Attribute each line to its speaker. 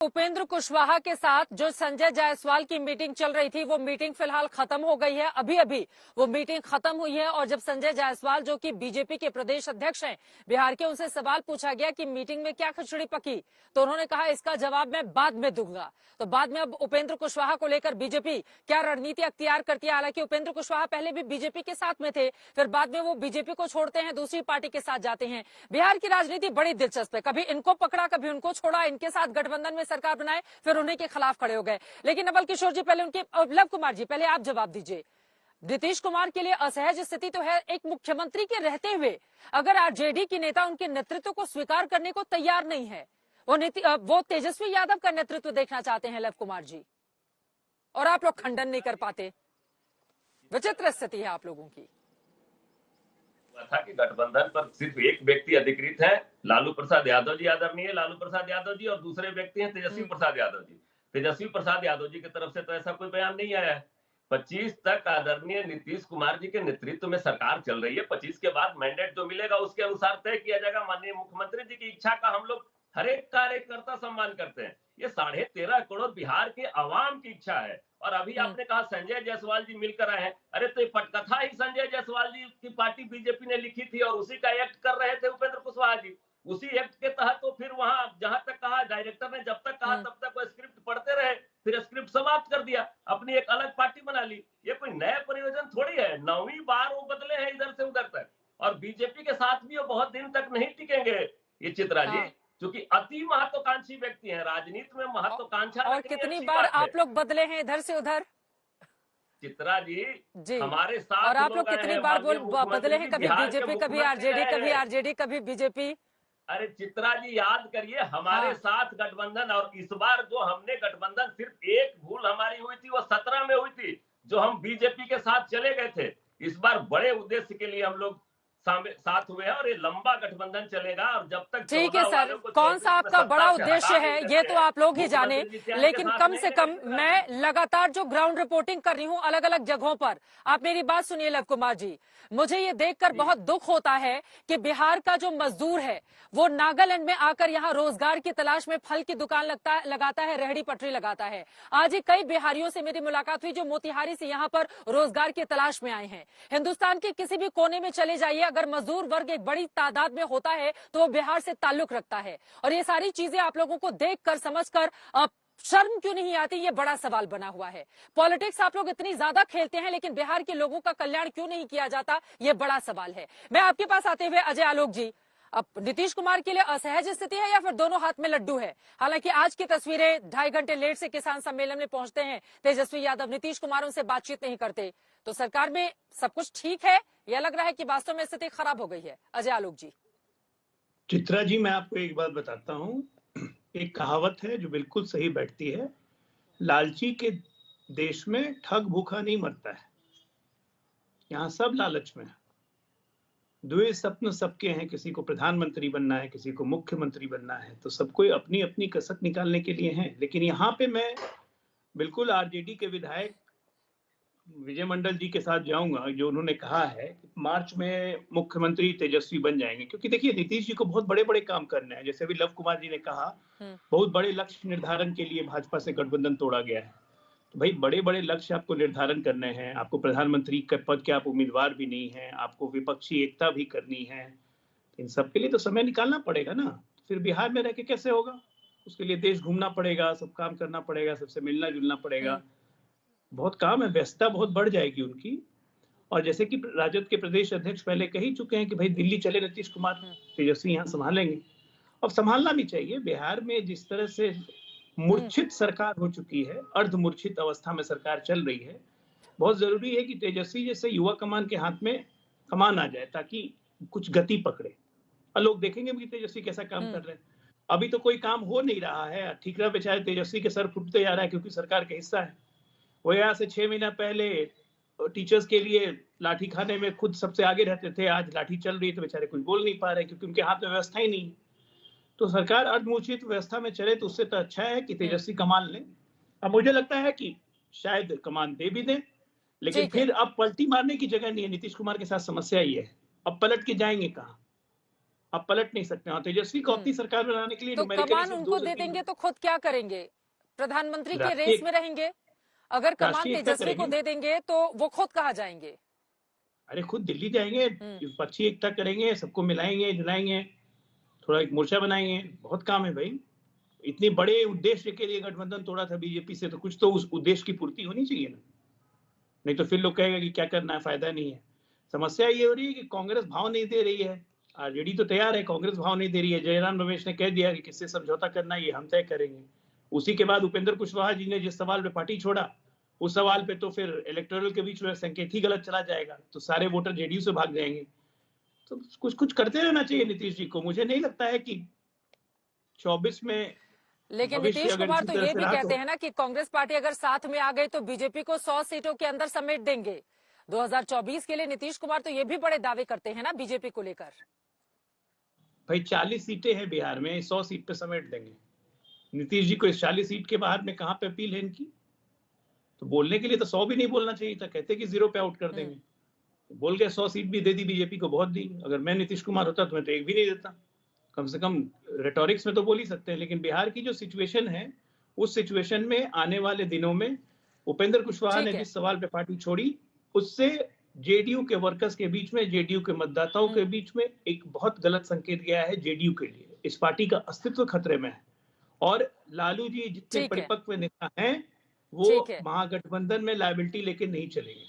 Speaker 1: उपेंद्र कुशवाहा के साथ जो संजय जायसवाल की मीटिंग चल रही थी, वो मीटिंग फिलहाल खत्म हो गई है। अभी अभी वो मीटिंग खत्म हुई है और जब संजय जायसवाल, जो कि बीजेपी के प्रदेश अध्यक्ष हैं बिहार के, उनसे सवाल पूछा गया कि मीटिंग में क्या खिचड़ी पकी, तो उन्होंने कहा इसका जवाब मैं बाद में दूंगा। तो बाद में अब उपेंद्र कुशवाहा को लेकर बीजेपी क्या रणनीति अख्तियार करती है? हालांकि उपेंद्र कुशवाहा पहले भी बीजेपी के साथ में थे, फिर बाद में वो बीजेपी को छोड़ते हैं, दूसरी पार्टी के साथ जाते हैं। बिहार की राजनीति बड़ी दिलचस्प है, कभी इनको पकड़ा कभी उनको छोड़ा, इनके साथ गठबंधन में सरकार बनाए, फिर उन्हीं के खिलाफ खड़े हो गए। लेकिन नवल किशोर जी, पहले उनके, लव कुमार जी पहले आप जवाब दीजिए। नीतीश कुमार के लिए असहज स्थिति तो है, एक मुख्यमंत्री के रहते हुए अगर आरजेडी के नेता उनके नेतृत्व को स्वीकार करने को तैयार नहीं है, वो तेजस्वी यादव का नेतृत्व देखना चाहते हैं लव कुमार जी, और आप लोग खंडन नहीं कर पाते। विचित्र स्थिति है आप लोगों की।
Speaker 2: था कि गठबंधन पर सिर्फ एक व्यक्ति अधिकृत है, लालू प्रसाद यादव जी, आदरणीय लालू प्रसाद यादव जी, और दूसरे व्यक्ति हैं तेजस्वी प्रसाद यादव जी। तेजस्वी प्रसाद यादव जी की तरफ से तो ऐसा कोई बयान नहीं आया है। 25 तक आदरणीय नीतीश कुमार जी के नेतृत्व में सरकार चल रही है। 25 के बाद मैंडेट जो मिलेगा उसके अनुसार तय किया जाएगा। माननीय मुख्यमंत्री जी की इच्छा का हम लोग हर एक कार्यकर्ता सम्मान करते हैं। ये 13.5 करोड़ बिहार के अवाम की इच्छा है। और अभी आपने कहा संजय जायसवाल जी मिलकर आए हैं, अरे तो ये पटकथा ही संजय जायसवाल जी की पार्टी बीजेपी ने लिखी थी और उसी का एक्ट कर रहे थे उपेंद्र कुशवाहा जी। उसी एक्ट के तहत तो फिर वहां जहां तक कहा, डायरेक्टर ने जब तक कहा तब तक वो स्क्रिप्ट पढ़ते रहे, फिर स्क्रिप्ट समाप्त कर दिया, अपनी एक अलग पार्टी बना ली। ये कोई नया परियोजन थोड़ी है, 9वीं बार वो बदले हैं इधर से उधर तक, और बीजेपी के साथ भी वो बहुत दिन तक नहीं टिकेंगे। ये चित्रा जी क्योंकि अति महत्वाकांक्षी व्यक्ति हैं, राजनीति में महत्वाकांक्षा।
Speaker 1: और कितनी बार आप लोग बदले हैं इधर से उधर?
Speaker 2: चित्रा जी हमारे साथ,
Speaker 1: और आप लोग कितनी बार बदले हैं? कभी बीजेपी, कभी आरजेडी, कभी बीजेपी।
Speaker 2: अरे चित्रा जी याद करिए, हमारे साथ गठबंधन, और इस बार जो हमने गठबंधन, सिर्फ एक भूल हमारी हुई थी, वो 17 में हुई थी, जो हम बीजेपी के साथ चले गए थे। इस बार बड़े उद्देश्य के लिए हम लोग साथ हुए हैं और ये लंबा गठबंधन चलेगा। और जब तक
Speaker 1: ठीक है सर, कौन सा आपका बड़ा उद्देश्य है ये तो आप लोग ही जाने, लेकिन कम से कम मैं लगातार जो ग्राउंड रिपोर्टिंग कर रही हूँ अलग अलग जगहों पर, आप मेरी बात सुनिए लव कुमार जी, मुझे ये देखकर बहुत दुख होता है कि बिहार का जो मजदूर है वो नागालैंड में आकर यहाँ रोजगार की तलाश में फल की दुकान लगाता है, रेहड़ी पटरी लगाता है। आज ही कई बिहारियों से मेरी मुलाकात हुई जो मोतिहारी से यहाँ पर रोजगार की तलाश में आए हैं। हिंदुस्तान के किसी भी कोने में चले जाइए, अगर मजदूर वर्ग एक बड़ी तादाद में होता है तो वो बिहार से ताल्लुक रखता है। और ये सारी चीजें आप लोगों को देखकर समझकर शर्म क्यों नहीं आती, ये बड़ा सवाल बना हुआ है। पॉलिटिक्स आप लोग इतनी ज्यादा खेलते हैं, लेकिन बिहार के लोगों का कल्याण क्यों नहीं किया जाता, ये बड़ा सवाल है। मैं आपके पास आते हुए अजय आलोक जी, अब नीतीश कुमार के लिए असहज स्थिति है या फिर दोनों हाथ में लड्डू है? हालांकि आज की तस्वीरें 2.5 घंटे लेट से किसान सम्मेलन में पहुंचते हैं तेजस्वी यादव, नीतीश कुमार उनसे बातचीत नहीं करते, तो सरकार में सब कुछ ठीक है या लग रहा है कि वास्तव में स्थिति खराब हो गई है? अजय आलोक जी।
Speaker 3: चित्रा जी, मैं आपको एक बात बताता हूँ, एक कहावत है जो बिल्कुल सही बैठती है, लालची के देश में ठग भूखा नहीं मरता है। यहाँ सब लालच में है, दुए सपन सबके हैं, किसी को प्रधानमंत्री बनना है, किसी को मुख्यमंत्री बनना है, तो सबको अपनी अपनी कसक निकालने के लिए हैं। लेकिन यहाँ पे मैं बिल्कुल आरजेडी के विधायक विजय मंडल जी के साथ जाऊंगा, जो उन्होंने कहा है कि मार्च में मुख्यमंत्री तेजस्वी बन जाएंगे। क्योंकि देखिए, नीतीश जी को बहुत बड़े बड़े काम करने हैं। जैसे अभी लव कुमार जी ने कहा, बहुत बड़े लक्ष्य निर्धारण के लिए भाजपा से गठबंधन तोड़ा गया है। तो भाई, बड़े बड़े लक्ष्य आपको निर्धारण करने हैं, आपको प्रधानमंत्री के पद के आप उम्मीदवार भी नहीं है, आपको विपक्षी एकता भी करनी है, इन सब के लिए तो समय निकालना पड़ेगा ना। फिर बिहार में रह के कैसे होगा? उसके लिए देश घूमना पड़ेगा, सब काम करना पड़ेगा, सबसे मिलना जुलना पड़ेगा, बहुत काम है, व्यस्तता बहुत बढ़ जाएगी उनकी। और जैसे कि राजद के प्रदेश अध्यक्ष पहले कह ही चुके हैं कि भाई दिल्ली चले नीतीश कुमार, तेजस्वी यहाँ संभालेंगे। अब संभालना भी चाहिए। बिहार में जिस तरह से मूर्छित सरकार हो चुकी है, अर्धमूर्छित अवस्था में सरकार चल रही है, बहुत जरूरी है कि तेजस्वी जैसे युवा कमान के हाथ में कमान आ जाए, ताकि कुछ गति पकड़े और लोग देखेंगे कि तेजस्वी कैसा काम कर रहे हैं। अभी तो कोई काम हो नहीं रहा है, ठीकरा बेचारे तेजस्वी के सर फुटते जा रहा है, क्योंकि सरकार का हिस्सा है। वो यहाँ से 6 महीना पहले टीचर्स के लिए लाठी खाने में खुद सबसे आगे रहते थे, आज लाठी चल रही है तो बेचारे कुछ बोल नहीं पा रहे, क्योंकि उनके हाथ में व्यवस्था ही नहीं है। तो सरकार अर्धमूर्छित व्यवस्था में चले तो उससे तो अच्छा है कि तेजस्वी कमान लें। अब मुझे लगता है कि शायद कमान दे भी दें, लेकिन फिर अब पलटी मारने की जगह नहीं है। नीतीश कुमार के साथ समस्या ही है, अब पलट के जाएंगे कहाँ? आप पलट नहीं सकते हैं। तेजस्वी को अपनी सरकार बनाने के लिए
Speaker 1: तो
Speaker 3: न्यूमेरिकली
Speaker 1: कमान
Speaker 3: सिर्फ
Speaker 1: उनको
Speaker 3: 2 से
Speaker 1: दे
Speaker 3: 3
Speaker 1: देंगे तो खुद क्या करेंगे? प्रधानमंत्री के
Speaker 3: राष्ट्रीय
Speaker 1: रेस में रहेंगे? अगर कमान
Speaker 3: राष्ट्रीय एकता
Speaker 1: तेजस्वी को
Speaker 3: करेंगे।
Speaker 1: दे देंगे तो वो खुद कहाँ जाएंगे?
Speaker 3: अरे खुद दिल्ली जाएंगे, पक्षी एकता करेंगे, सबको मिलाएंगे जुलाएंगे, थोड़ा एक मोर्चा बनाएंगे। बहुत काम है भाई। इतने बड़े उद्देश्य के लिए गठबंधन तोड़ा था बीजेपी से, तो कुछ तो उस उद्देश्य की पूर्ति होनी चाहिए ना। नहीं तो फिर लोग कहेगा कि क्या करना है, फायदा नहीं है। समस्या ये हो रही है कि कांग्रेस भाव नहीं दे रही है। आरजेडी तो तैयार है, कांग्रेस भाव नहीं दे रही है। जयराम रमेश ने कह दिया कि किससे समझौता करना है ये हम तय करेंगे। उसी के बाद उपेंद्र कुशवाहा जी ने जिस सवाल पे पार्टी छोड़ा, उस सवाल पे तो फिर इलेक्टोरल के बीच में संकेत ही गलत चला जाएगा, तो सारे वोटर जेडीयू से भाग जाएंगे। तो कुछ कुछ करते रहना चाहिए नीतीश जी को। मुझे नहीं लगता है कि 24 में
Speaker 1: लेकिन
Speaker 3: भविष्य
Speaker 1: नीतीश
Speaker 3: अगर
Speaker 1: कुमार
Speaker 3: इसी
Speaker 1: तो
Speaker 3: तरह
Speaker 1: ये
Speaker 3: से
Speaker 1: भी
Speaker 3: रहा
Speaker 1: कहते
Speaker 3: तो
Speaker 1: हैं ना कि कांग्रेस पार्टी अगर साथ में आ गई तो बीजेपी को 100 सीटों के अंदर समेट देंगे। 2024 के लिए नीतीश कुमार तो ये भी बड़े दावे करते हैं ना बीजेपी को लेकर।
Speaker 3: भाई 40 सीटें हैं बिहार में, 100 सीट पे समेट देंगे। नीतीश जी को इस 40 सीट के बाहर में कहां पे अपील है इनकी? तो बोलने के लिए तो 100 भी नहीं बोलना चाहिए था, कहते कि 0 पे आउट कर देंगे। बोल के 100 सीट भी दे दी बीजेपी को, बहुत दी। अगर मैं नीतीश कुमार होता तो मैं तो एक भी नहीं देता। कम से कम रेटोरिक्स में तो बोल ही सकते हैं। लेकिन बिहार की जो सिचुएशन है, उस सिचुएशन में आने वाले दिनों में उपेंद्र कुशवाहा ने जिस सवाल पे पार्टी छोड़ी, उससे जेडीयू के वर्कर्स के बीच में, जेडीयू के मतदाताओं के बीच में एक बहुत गलत संकेत गया है जेडीयू के लिए। इस पार्टी का अस्तित्व खतरे में है। और लालू जी जितने परिपक्व नेता हैं, वो महागठबंधन में लायबिलिटी लेके नहीं चलेंगे।